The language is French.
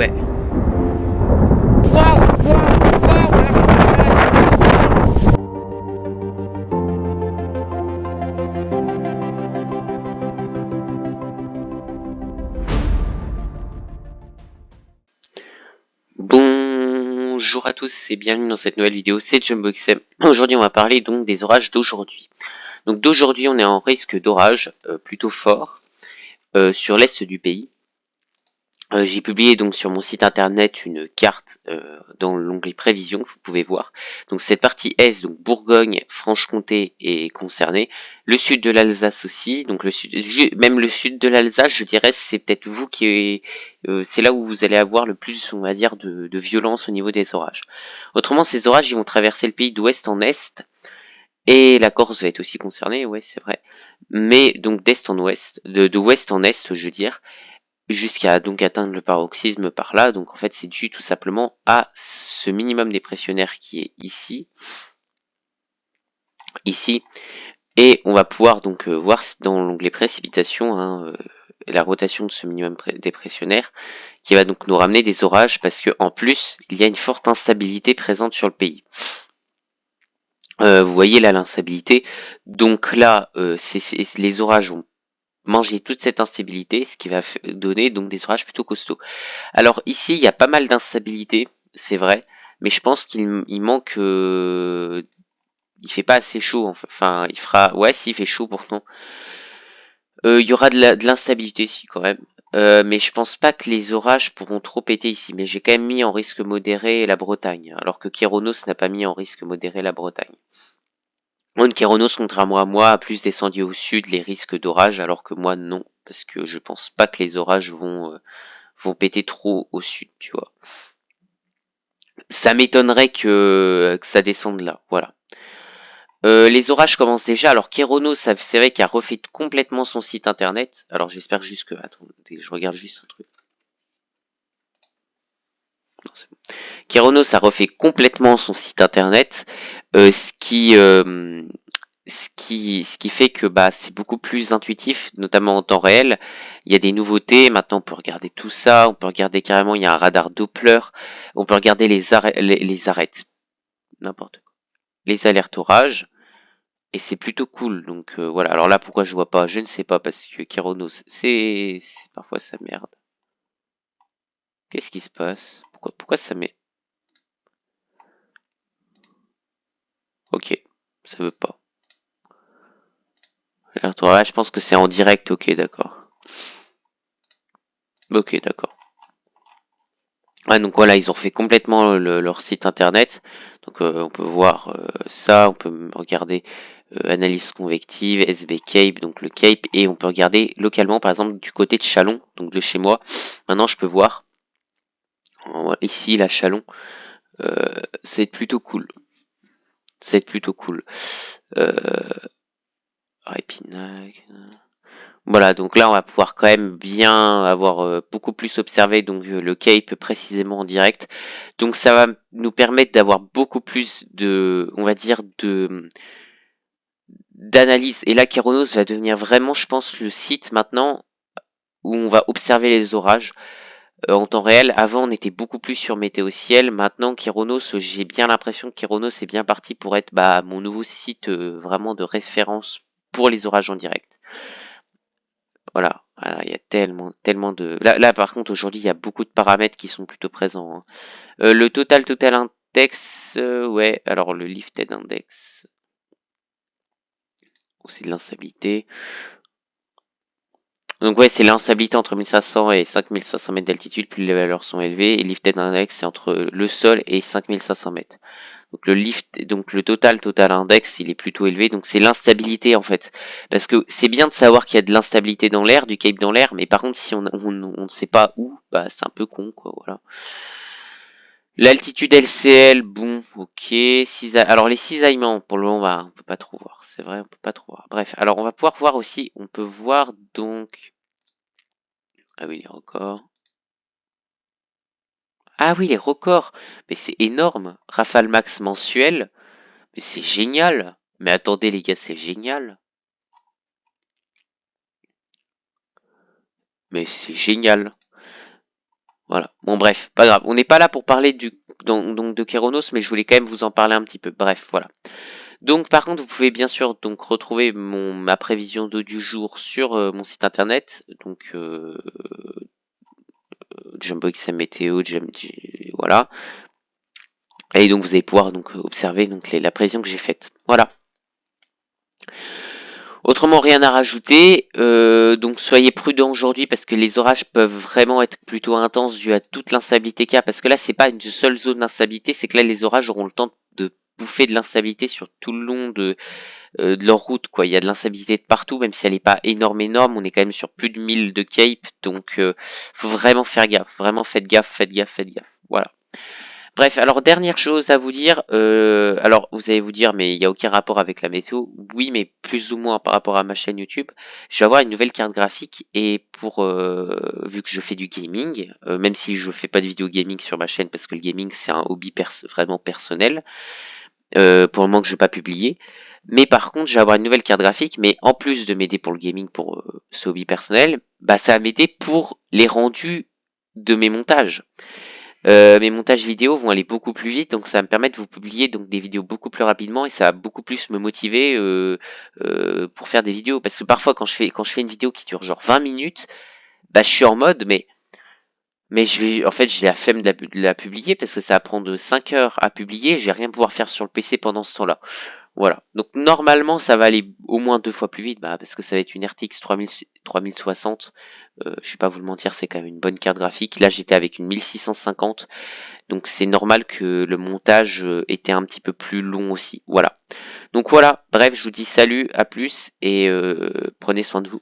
ouais. Waouh, waouh, waouh. Bonjour à tous et bienvenue dans cette nouvelle vidéo, c'est JumboXM. Aujourd'hui on va parler donc des orages d'aujourd'hui. Donc d'aujourd'hui on est en risque d'orage plutôt fort sur l'est du pays. J'ai publié donc sur mon site internet une carte dans l'onglet prévision, vous pouvez voir. Donc cette partie est, donc Bourgogne, Franche-Comté est concernée. Le sud de l'Alsace aussi, donc même le sud de l'Alsace, je dirais, c'est peut-être vous qui c'est là où vous allez avoir le plus, on va dire, de violence au niveau des orages. Autrement, ces orages, ils vont traverser le pays d'ouest en est. Et la Corse va être aussi concernée, ouais, c'est vrai. Mais donc d'est en ouest, de ouest en est, je veux dire, jusqu'à donc atteindre le paroxysme par là. Donc en fait c'est dû tout simplement à ce minimum dépressionnaire qui est ici, et on va pouvoir donc voir dans l'onglet précipitations la rotation de ce minimum dépressionnaire qui va donc nous ramener des orages parce que en plus il y a une forte instabilité présente sur le pays. Vous voyez là l'instabilité, donc là les orages vont manger toute cette instabilité, ce qui va donner donc des orages plutôt costauds. Alors ici, il y a pas mal d'instabilité, c'est vrai, mais je pense qu'il manque... il fait pas assez chaud, enfin, il fera... Ouais, si, il fait chaud pourtant. Il y aura de l'instabilité ici quand même. Mais je pense pas que les orages pourront trop péter ici. Mais j'ai quand même mis en risque modéré la Bretagne, alors que Kéronos n'a pas mis en risque modéré la Bretagne. Kéronos, contrairement à moi, a plus descendu au sud les risques d'orage, alors que moi non, parce que je pense pas que les orages vont péter trop au sud, tu vois. Ça m'étonnerait que ça descende là, voilà. Les orages commencent déjà. Alors Kéronos, c'est vrai qu'il a refait complètement son site internet. Alors j'espère juste que... Attends, je regarde juste un truc. Non, c'est bon. Kéronos a refait complètement son site internet, ce qui fait que bah c'est beaucoup plus intuitif, notamment en temps réel. Il y a des nouveautés. Maintenant, on peut regarder tout ça. On peut regarder carrément. Il y a un radar Doppler. On peut regarder les arêtes, n'importe quoi, les alertes orages. Et c'est plutôt cool. Donc voilà. Alors là, pourquoi je vois pas? Je ne sais pas parce que Kéronos, c'est parfois ça merde. Qu'est-ce qui se passe? Pourquoi ça met? Ok, ça veut pas. Alerte orage, je pense que c'est en direct. Ok, d'accord. Ok, d'accord. Ah, donc voilà, ils ont fait complètement leur site internet. Donc on peut voir ça, on peut regarder analyse convective, SB Cape, donc le Cape, et on peut regarder localement, par exemple, du côté de Chalon, donc de chez moi. Maintenant, je peux voir ici la Chalon. C'est plutôt cool. C'est plutôt cool. Euh, Épinal. Voilà, donc là on va pouvoir quand même bien avoir beaucoup plus observé donc le Cape précisément en direct. Donc ça va nous permettre d'avoir beaucoup plus de, on va dire, de d'analyse. Et là Kéronos va devenir vraiment, je pense, le site maintenant où on va observer les orages en temps réel. Avant on était beaucoup plus sur Météo Ciel. Maintenant Kéronos, j'ai bien l'impression que Kéronos est bien parti pour être bah, mon nouveau site vraiment de référence pour les orages en direct. Voilà, il y a tellement de... Là par contre, aujourd'hui, il y a beaucoup de paramètres qui sont plutôt présents. Hein. Le total index, ouais, alors le lifted index, c'est de l'instabilité. Donc ouais, c'est l'instabilité entre 1500 et 5500 mètres d'altitude, plus les valeurs sont élevées. Et lifted index, c'est entre le sol et 5500 mètres. Donc donc le total index, il est plutôt élevé. Donc c'est l'instabilité en fait, parce que c'est bien de savoir qu'il y a de l'instabilité dans l'air, du Cape dans l'air, mais par contre si on ne sait pas où, bah c'est un peu con quoi. Voilà. L'altitude LCL, bon, ok. Alors les cisaillements, pour le moment, bah, on peut pas trop voir. C'est vrai, on peut pas trop voir. Bref, alors on va pouvoir voir aussi. On peut voir donc. Ah oui, les records. Ah oui, les records. Mais c'est énorme. Rafale max mensuel. Mais c'est génial. Mais attendez les gars, c'est génial. Mais c'est génial. Voilà. Bon bref, pas grave. On n'est pas là pour parler donc de Keronos, mais je voulais quand même vous en parler un petit peu. Bref, voilà. Donc par contre, vous pouvez bien sûr donc retrouver ma prévision d'eau du jour sur mon site internet. Donc Jumbo XM Météo, voilà. Et donc vous allez pouvoir donc observer donc la prévision que j'ai faite. Voilà. Autrement, rien à rajouter. Donc soyez prudents aujourd'hui parce que les orages peuvent vraiment être plutôt intenses dû à toute l'instabilité qu'il y a. Parce que là, c'est pas une seule zone d'instabilité, c'est que là, les orages auront le temps de bouffer de l'instabilité sur tout le long de leur route, quoi. Il y a de l'instabilité de partout, même si elle n'est pas énorme. On est quand même sur plus de 1000 de Cape, donc faut vraiment faire gaffe. Vraiment, faites gaffe, faites gaffe, faites gaffe. Voilà. Bref, alors dernière chose à vous dire, alors vous allez vous dire mais il n'y a aucun rapport avec la météo, oui mais plus ou moins par rapport à ma chaîne YouTube, je vais avoir une nouvelle carte graphique et vu que je fais du gaming, même si je fais pas de vidéo gaming sur ma chaîne parce que le gaming c'est un hobby vraiment personnel, pour le moment que je vais pas publier, mais par contre je vais avoir une nouvelle carte graphique, mais en plus de m'aider pour le gaming, pour ce hobby personnel, bah ça va m'aider pour les rendus de mes montages. Mes montages vidéo vont aller beaucoup plus vite, donc ça va me permettre de vous publier donc des vidéos beaucoup plus rapidement et ça va beaucoup plus me motiver pour faire des vidéos. Parce que parfois quand je fais une vidéo qui dure genre 20 minutes, bah je suis en mode mais en fait j'ai la flemme de la publier parce que ça va prendre 5 heures à publier, je vais rien pouvoir faire sur le PC pendant ce temps-là. Voilà. Donc normalement ça va aller au moins 2 fois plus vite, bah, parce que ça va être une RTX 3060. Je vais pas vous le mentir, c'est quand même une bonne carte graphique. Là j'étais avec une 1650. Donc c'est normal que le montage était un petit peu plus long aussi. Voilà. Donc voilà, bref, je vous dis salut, à plus et prenez soin de vous.